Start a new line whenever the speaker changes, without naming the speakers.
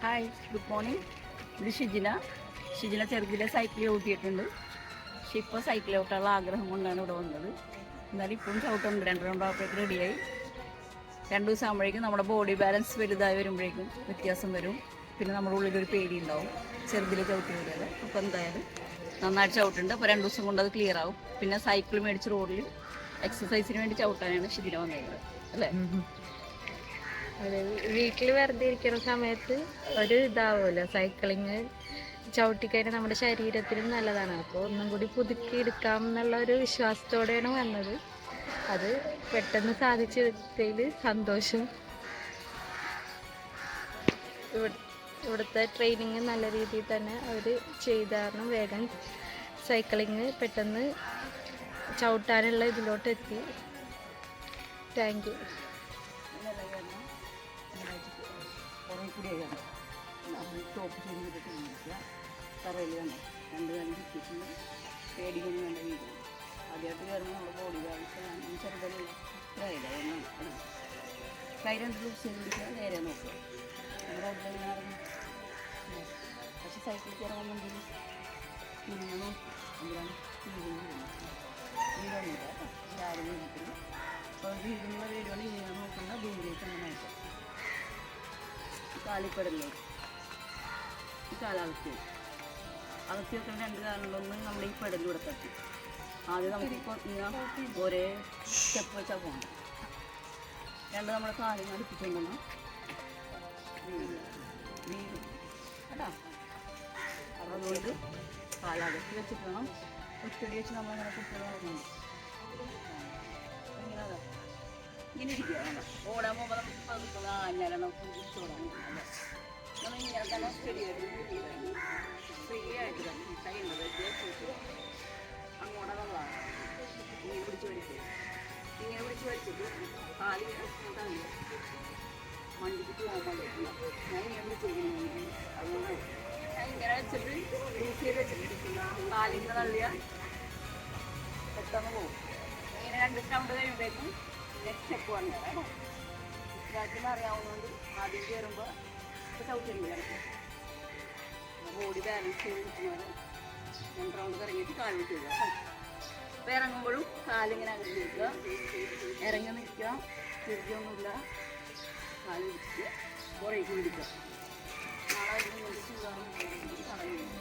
Hi, good morning. ഇത് ഷിജിന ചെറുതിലെ cycle ചവിട്ടിയിട്ടുണ്ട്. പക്ഷെ ഇപ്പോൾ സൈക്കിൾ ചവിട്ടാനുള്ള ആഗ്രഹം കൊണ്ടാണ് ഇവിടെ വന്നത്. എന്നാലും ഇപ്പോഴും ചവിട്ടുണ്ട്. 2 റൗണ്ടാകുമ്പോഴേക്കും റെഡിയായി. 2 ദിവസം ആകുമ്പോഴേക്കും നമ്മുടെ ബോഡി ബാലൻസ് വലുതായി വരുമ്പോഴേക്കും വ്യത്യാസം വരും. പിന്നെ നമ്മുടെ ഉള്ളിലൊരു പേടി ഉണ്ടാവും, ചെറുതിലെ ചവിട്ടിയത്. അപ്പോൾ എന്തായാലും നന്നായിട്ട് ചവിട്ടുണ്ട്. അപ്പോൾ 2 ദിവസം കൊണ്ട് അത് ക്ലിയർ ആവും. പിന്നെ സൈക്കിൾ മേടിച്ച് റോഡിൽ എക്സസൈസിന് വേണ്ടി ചവിട്ടാനാണ് ഷിജിന വന്നത്, അല്ലേ?
അതെ, വീട്ടിൽ വെറുതെ ഇരിക്കുന്ന സമയത്ത് ഒരു ഇതാവുമല്ലോ സൈക്ലിങ് ചവിട്ടിക്കഴിഞ്ഞാൽ നമ്മുടെ ശരീരത്തിനും നല്ലതാണ്. അപ്പോൾ ഒന്നും കൂടി പുതുക്കി എടുക്കാം എന്നുള്ള ഒരു വിശ്വാസത്തോടെയാണ് വന്നത്. അത് പെട്ടെന്ന് സാധിച്ചതിൽ സന്തോഷം. ഇവിടുത്തെ ട്രെയിനിങ് നല്ല രീതിയിൽ തന്നെ അവർ ചെയ്ത കാരണം വേഗം സൈക്ലിങ് പെട്ടെന്ന് ചവിട്ടാനുള്ള ഇതിലോട്ട് എത്തി. Thank you.
ടോപ്പ് ചെയ്തിട്ട് ഇരിക്കുക. തറയിൽ വേണ്ട 2 കാലം ചുറ്റിട്ട് പേടിക്കൊന്നും വേണ്ട വീട്. ആദ്യമായിട്ട് കയറുമ്പോൾ നമ്മുടെ ബോഡി ബാലൻസ് ചെറുതല്ല ഇത്രയില്ല ഒന്നും കയ്യിലെന്ത് ലൂസ് ചെയ്ത് പിടിക്കുക, നേരെ നോക്കുക. നമ്മുടെ അവിടെ ഇറങ്ങി. പക്ഷെ സൈക്കിൾ കയറുമെന്നുണ്ടെങ്കിൽ നിങ്ങൾ നോക്കും എന്തിനാണ് വീടൊന്നുമില്ല കേട്ടോ. രാവിലെ വീട്ടിൽ അപ്പോൾ വീടിനുള്ള വീടുകൾ ഇങ്ങനെ നോക്കുന്ന ദൂരേക്ക് അങ്ങനെ ആയിട്ട് കാലിപ്പടല്ലേ ഈ കാലാവസ്ഥയും അകത്തി വെക്കുന്ന 2 കാലുകളൊന്നും നമ്മൾ ഈ പെടലിലൂടെ തട്ടി. ആദ്യം നമുക്കിപ്പോൾ ഇങ്ങനെ ഒരേ സ്റ്റെപ്പ് വെച്ചാൽ പോകണ്ട. 2 നമ്മുടെ കാലിന് അടുപ്പിച്ചുകൊണ്ടെന്ന് വീഴും കേട്ടോ. അതുകൊണ്ട് കാലകത്തി വെച്ചിട്ട് വേണം ഒറ്റടി വെച്ച് നമ്മളിങ്ങനെ കുട്ടികൾ നടക്കുന്നുണ്ട്. ഇങ്ങനെ ഇരിക്കുക ഓടാൻ പോകുമ്പോൾ നമുക്ക് അന്നേരം നമുക്ക് കുടിച്ചോടാൻ നമ്മളിങ്ങനെ തന്നെ സ്റ്റഡിയായിട്ട് ഫ്രീ ആയിട്ട് തന്നെ കൈയുള്ളത് അങ്ങോട്ട് നമ്മളാണ് ഇങ്ങനെ പിടിച്ച് വലിച്ചിട്ട് കാലിങ്ങനെ തള്ളി വണ്ടിക്ക് പോകാൻ പറ്റില്ല. ഞാൻ ഇങ്ങനെ പിടിച്ചിരിക്കുന്നു. അതുകൊണ്ട് ഞാൻ ഇങ്ങനെ വെച്ചിട്ട് യൂസ് ചെയ്ത് വെച്ചിട്ട് കാലിങ്ങനെ തള്ളിയാൽ പെട്ടെന്ന് പോകും. ഇങ്ങനെ 2 സ്റ്റൗണ്ട് കഴിയുമ്പോഴേക്കും നെക്സ്റ്റ് സ്റ്റെപ്പ് വന്നു കേട്ടോ. ഇതാക്കിന്ന് അറിയാവുന്നതുകൊണ്ട് ആദ്യം കയറുമ്പോൾ ചവിട്ടില്ല ബോഡി ബാലൻസ് ചെയ്ത് കിട്ടുന്നവരെ 2 റൗണ്ട് കറങ്ങിയിട്ട് കാല് വിട്ട് വരിക കേട്ടോ. അപ്പോൾ ഇറങ്ങുമ്പോഴും കാലിങ്ങനെ അങ്ങനെ നിൽക്കുക, ഇറങ്ങി നിൽക്കുക, തിരികൊന്നുമില്ല, കാല് പിടിച്ചിട്ട് പുറകേക്ക് പിടിക്കുക. നാളെ അതിന് വേണ്ടി സുഖമാണ് പറയുന്നത്.